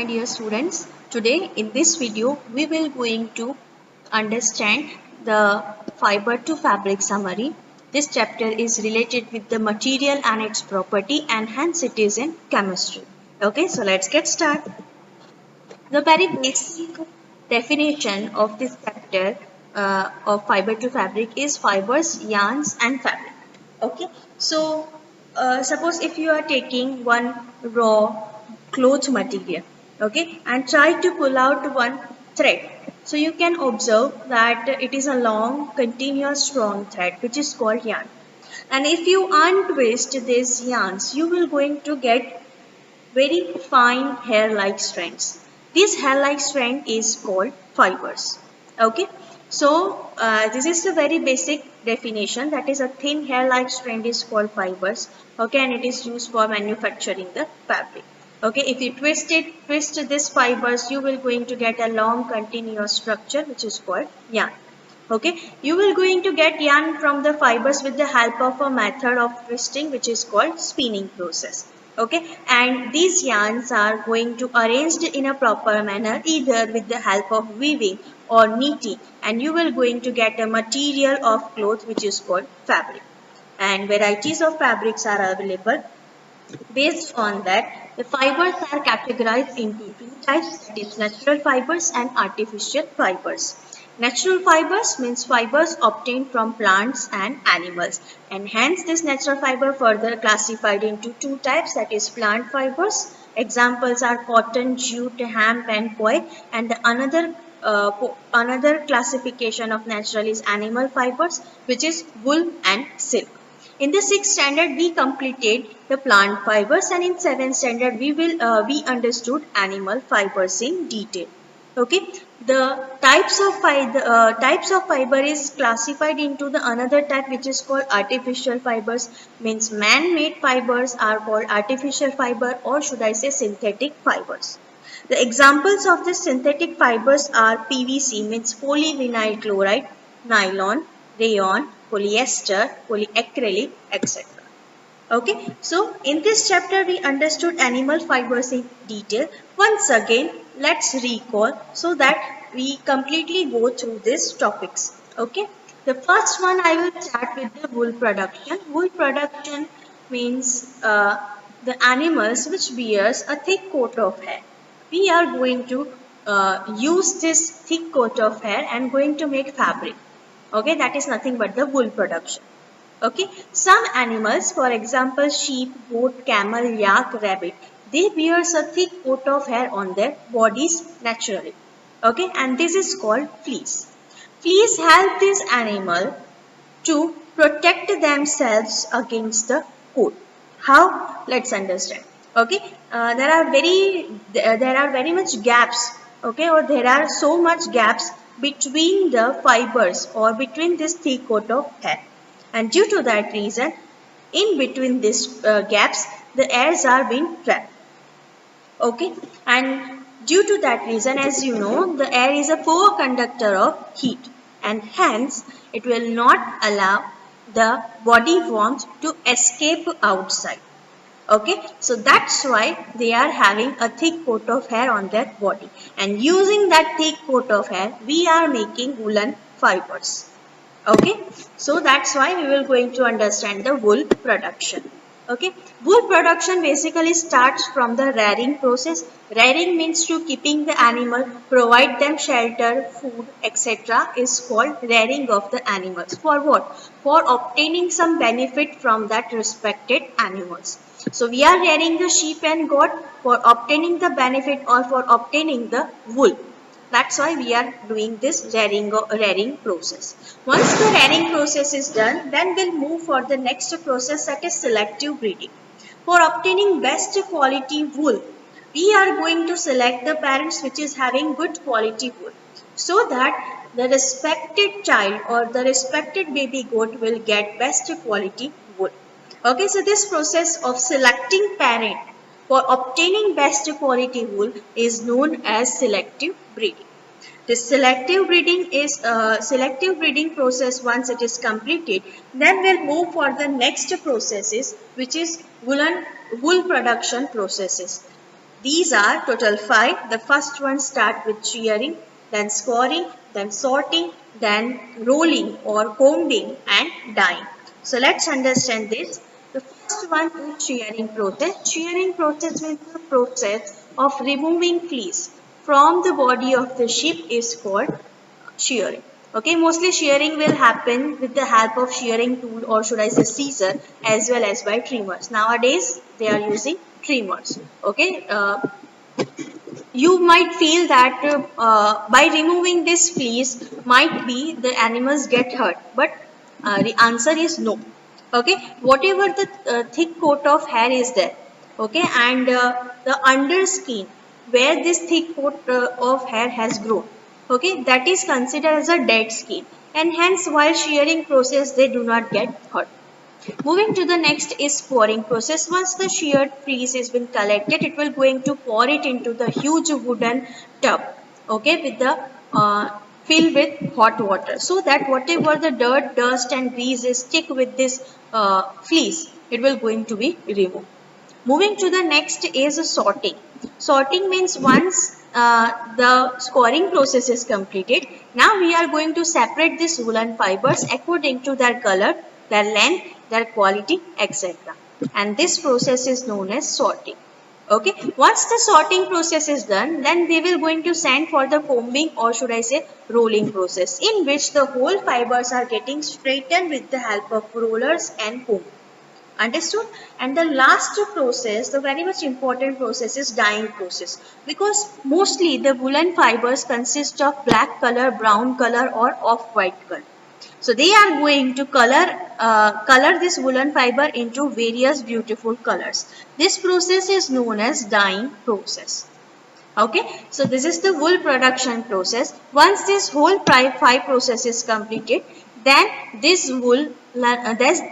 My dear students, today in this video we will going to understand the fiber to fabric summary. This chapter is related with the material and its property and hence it is in chemistry. Okay, so let's get started. The very basic definition of this chapter of fiber to fabric is fibers, yarns and fabric. Okay, so suppose if you are taking one raw cloth material, okay, and try to pull out one thread. So you can observe that it is a long, continuous, strong thread which is called yarn. And if you untwist these yarns, you will going to get very fine hair-like strands. This hair-like strand is called fibers. Okay, so this is the very basic definition. That is, a thin hair-like strand is called fibers. Okay, and it is used for manufacturing the fabric. Okay, if you twist this fibers, you will going to get a long continuous structure which is called yarn. Okay, you will going to get yarn from the fibers with the help of a method of twisting which is called spinning process. Okay, and these yarns are going to arranged in a proper manner either with the help of weaving or knitting, and you will going to get a material of cloth which is called fabric. And varieties of fabrics are available. Based on that, the fibers are categorized into two types, that is natural fibers and artificial fibers. Natural fibers means fibers obtained from plants and animals, and hence this natural fiber further classified into two types, that is plant fibers. Examples are cotton, jute, hemp and coir, and the another classification of natural is animal fibers, which is wool and silk. In the sixth standard, we completed the plant fibers, and in seventh standard, we understood animal fibers in detail. Okay, the types of fiber is classified into the another type which is called artificial fibers. Means man-made fibers are called artificial fiber, or should I say synthetic fibers. The examples of the synthetic fibers are PVC, means polyvinyl chloride, nylon, rayon, polyester, polyacrylic, etc. Okay, so in this chapter we understood animal fibers in detail. Once again, let's recall so that we completely go through these topics. Okay, the first one I will start with the wool production. Wool production means the animals which bears a thick coat of hair. We are going to use this thick coat of hair and going to make fabric. Okay, that is nothing but the wool production. Okay, some animals, for example sheep, goat, camel, yak, rabbit, they wear a thick coat of hair on their bodies naturally. Okay, and this is called fleece. Fleece help this animal to protect themselves against the cold. How? Let's understand. Okay, there are very much gaps. Okay, or there are so much gaps between the fibers or between this thick coat of hair, and due to that reason, in between these gaps, the airs are being trapped. Okay, and due to that reason, as you know, the air is a poor conductor of heat, and hence it will not allow the body warmth to escape outside. Okay, so that's why they are having a thick coat of hair on their body, and using that thick coat of hair, we are making woolen fibers. Okay, so that's why we will going to understand the wool production. Okay, wool production basically starts from the rearing process. Rearing means to keeping the animal, provide them shelter, food, etc. is called rearing of the animals. For what? For obtaining some benefit from that respected animals. So we are rearing the sheep and goat for obtaining the benefit or for obtaining the wool. That's why we are doing this rearing process. Once the rearing process is done, then we'll move for the next process, that is selective breeding. For obtaining best quality wool, we are going to select the parents which is having good quality wool, so that the respected child or the respected baby goat will get best quality wool. Okay, so this process of selecting parent for obtaining best quality wool is known as selective breeding. This selective breeding process. Once it is completed, then we'll move for the next processes, which is wool production processes. These are total 5. The first one start with shearing, then scoring, then sorting, then rolling or combing and dyeing. So let's understand this. The first one is shearing process. Shearing process means the process of removing fleece from the body of the sheep is called shearing. Okay, mostly shearing will happen with the help of shearing tool, or should I say scissor, as well as by trimmers. Nowadays they are using trimmers. Okay, you might feel that by removing this fleece might be the animals get hurt, but the answer is no. Okay, whatever the thick coat of hair is there, okay, and the under skin where this thick coat of hair has grown, okay, that is considered as a dead skin, and hence while shearing process they do not get hurt. Moving to the next is pouring process. Once the sheared fleece has been collected, it will going to pour it into the huge wooden tub, okay, with the filled with hot water, so that whatever the dirt, dust, and grease is stick with this fleece, it will going to be removed. Moving to the next is sorting. Sorting means once the scoring process is completed, now we are going to separate these woolen fibers according to their color, their length, their quality, etc. And this process is known as sorting. Okay, once the sorting process is done, then they will going to send for the combing, or should I say rolling process, in which the whole fibers are getting straightened with the help of rollers and comb. Understood? And the last process, the very much important process, is dyeing process, because mostly the woolen fibers consist of black color, brown color, or off-white color. So they are going to color this woolen fiber into various beautiful colors. This process is known as dyeing process. Okay, so this is the wool production process. Once this whole five process is completed, then this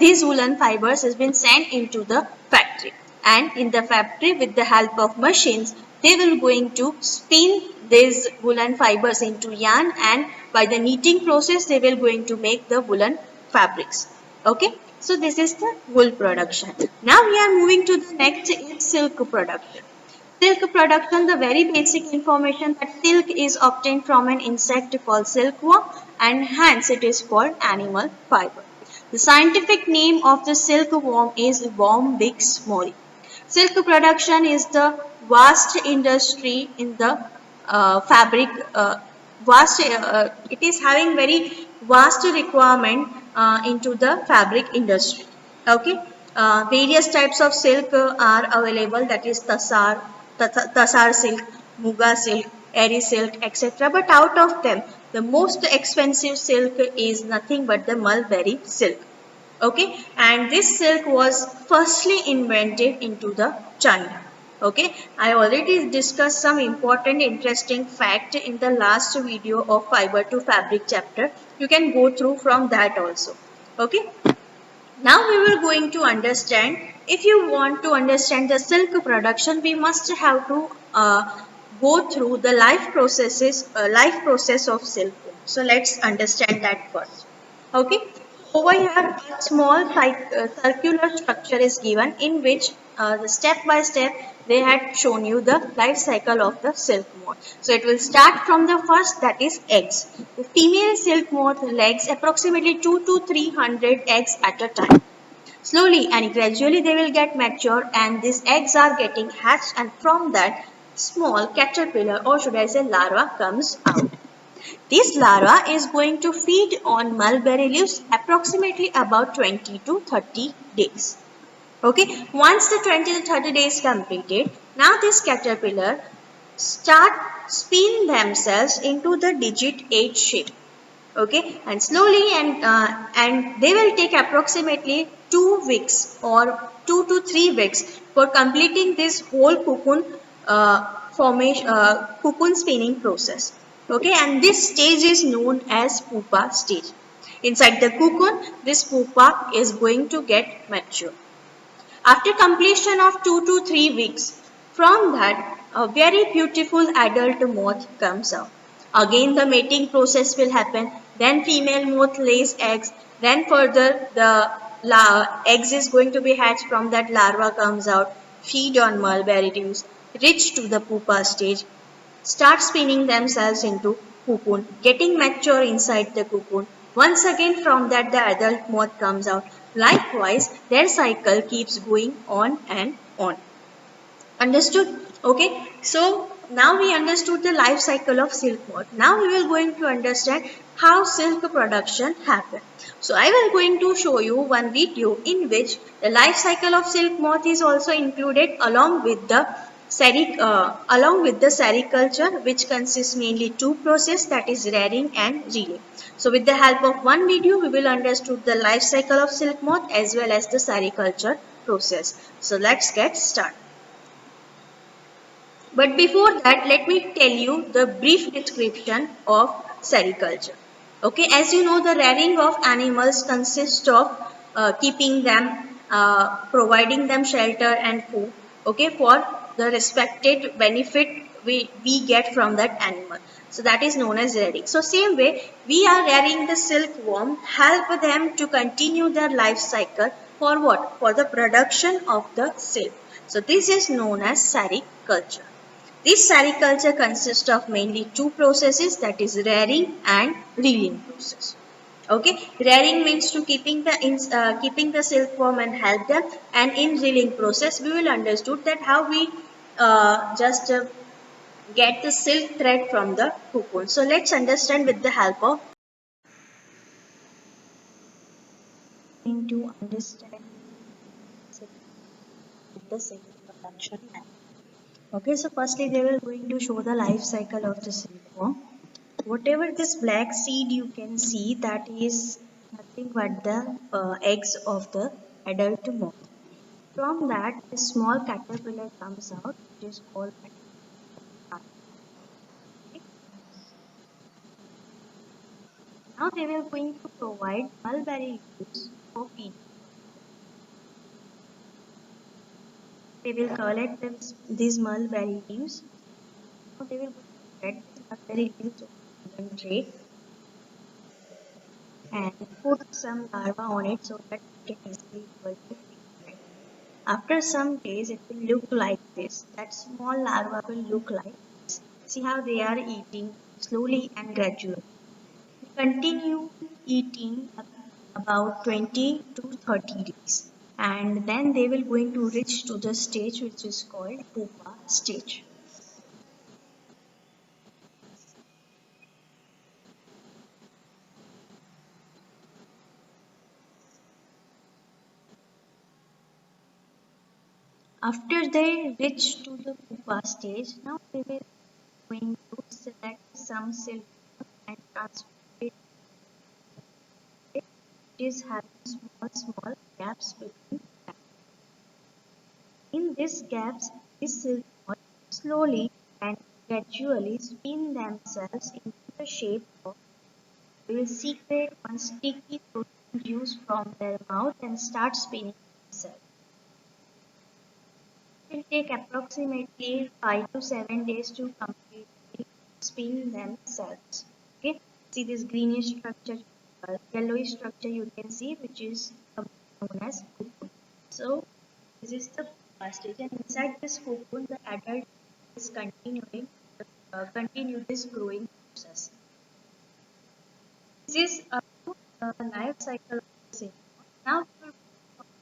these woolen fibers has been sent into the factory, and in the factory with the help of machines they will going to spin these woolen fibers into yarn, and by the knitting process they will going to make the woolen fabrics. Okay, so this is the wool production. Now we are moving to the next is silk production. Silk production, the very basic information that silk is obtained from an insect called silkworm, and hence it is called animal fiber. The scientific name of the silkworm is Bombyx mori. Silk production is the vast industry in the fabric, it is having very vast requirement into the fabric industry. Okay, various types of silk are available, that is tasar silk, muga silk, eri silk, etc. But out of them, the most expensive silk is nothing but the mulberry silk. Okay, and this silk was firstly invented into the China. Okay, I already discussed some important interesting fact in the last video of fiber to fabric chapter. You can go through from that also. Okay, now we will going to understand, if you want to understand the silk production, we must have to go through the life process of silkworm. So let's understand that first. Okay, over here a small circular structure is given, in which the step by step they had shown you the life cycle of the silk moth. So it will start from the first, that is eggs. The female silk moth lays approximately 2 to 300 eggs at a time. Slowly and gradually they will get mature, and these eggs are getting hatched, and from that small caterpillar, or should I say larva, comes out. This larva is going to feed on mulberry leaves approximately about 20 to 30 days. Okay, once the 20 to 30 days completed, now this caterpillar start spin themselves into the digit 8 shape. Okay, and slowly and they will take approximately 2 weeks or 2 to 3 weeks for completing this whole cocoon cocoon spinning process. Okay, and this stage is known as pupa stage. Inside the cocoon, this pupa is going to get mature. After completion of 2 to 3 weeks, from that a very beautiful adult moth comes out. Again the mating process will happen, then female moth lays eggs, then further the eggs is going to be hatched, from that larva comes out, feed on mulberry leaves, reach to the pupa stage, start spinning themselves into cocoon, getting mature inside the cocoon. Once again from that the adult moth comes out. Likewise, their cycle keeps going on and on. Understood? Okay. So now we understood the life cycle of silk moth. Now we will going to understand how silk production happen. So I will going to show you one video in which the life cycle of silk moth is also included along with the sericulture, which consists mainly two process, that is rearing and reeling. So with the help of one video we will understood the life cycle of silk moth as well as the sericulture process. So let's get started. But before that, let me tell you the brief description of sericulture. Okay, as you know, the rearing of animals consists of keeping them, providing them shelter and food. Okay, for the respected benefit we get from that animal. So that is known as rearing. So same way, we are rearing the silkworm, help them to continue their life cycle for what? For the production of the silk. So this is known as sericulture. This sericulture consists of mainly two processes, that is rearing and reeling process. Okay, rearing means to keeping the silkworm and help them, and in reeling process we will understood that how we just get the silk thread from the cocoon. So let's understand with the help of to understand the silk production. Okay, so firstly they were going to show the life cycle of the silkworm. Whatever this black seed you can see, that is nothing but the eggs of the adult moth. From that, a small caterpillar comes out, which is called larva. Now they were going to provide mulberry leaves for feeding. They will collect these mulberry leaves. Now they will spread these mulberry leaves on a wooden tray and put some larva on it so that it can easily able to feed. After some days, it will look like this. That small larva will look like this. See how they are eating slowly and gradually. They continue eating about 20 to 30 days. And then they will going to reach to the stage which is called pupa stage. After they reach to the pupa stage, now they will going to select some silk and transfer it. It is having small gaps between them. In these gaps, these silk moths slowly and gradually spin themselves into the shape of will secrete one sticky protein juice from their mouth and start spinning themselves. It will take approximately 5 to 7 days to completely spin themselves. Okay, see this greenish structure, yellowish structure you can see, which is known as cocoon. So this is the pupa stage, and inside this cocoon, the adult is continue this growing process. This is a life cycle of the same. Now we will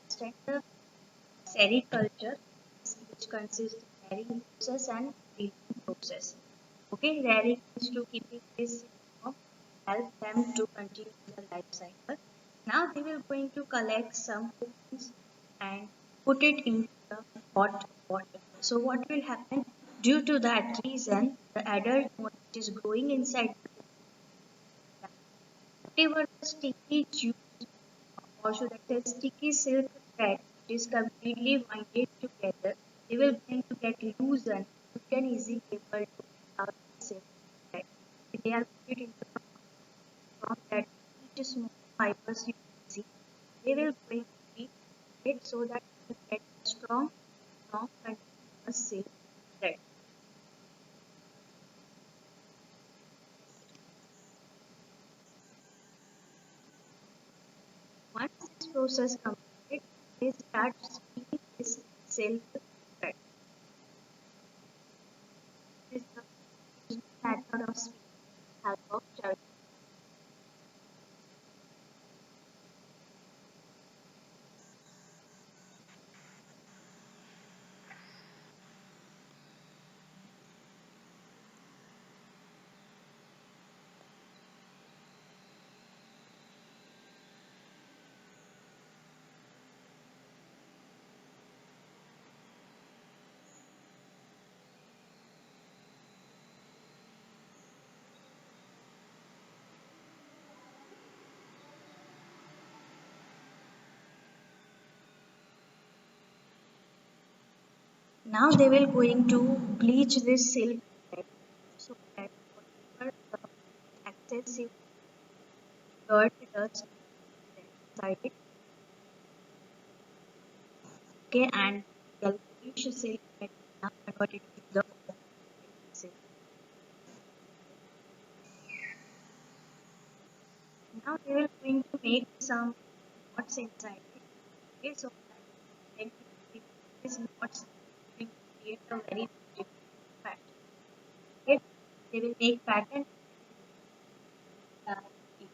understand the sericulture, which consists of rearing process and breeding process. Okay, rearing is to keeping this help them to continue the life cycle. Now they will going to collect some cocoons and put it into the hot water. So what will happen? Due to that reason, the adult moth which is growing inside whatever the sticky juice, or should I say sticky silk thread, is completely winded together, they will going to get loosened. You can easily able to out the silk thread. They are put into the from that each small fibers you can see, they will going to be it so that you get strong continuous silk thread. Once this process completed, they start spinning this silk thread. help of charcoal. Now they will going to bleach this silk thread so that whatever the excessive dirt, dust inside it, okay, and yellowish silk thread is now converted to the silk. Now they will going to make some knots inside it, okay, so that when we these knots will create a very beautiful pattern. Okay, they will make pattern in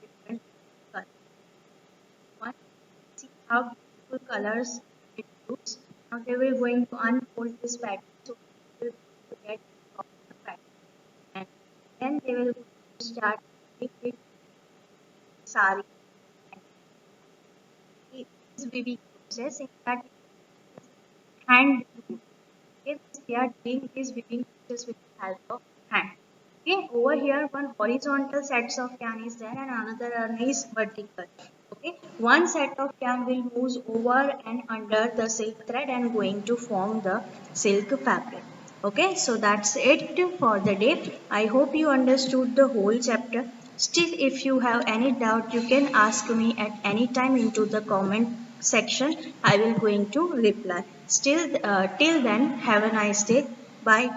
different colors. One, see how beautiful colors it looks. Now they will going to unfold this pattern so they will get proper pattern. And then they will start making it sari. And this weaving process in that hand loom. Okay, they are doing this weaving process with the help of hand. Okay, over here one horizontal sets of yarn is there and another yarn is vertical. Okay, one set of yarn will move over and under the silk thread and going to form the silk fabric. Okay, so that's it for the day. I hope you understood the whole chapter. Still, if you have any doubt, you can ask me at any time into the comment section. I will going to reply. Still, till then, have a nice day. Bye.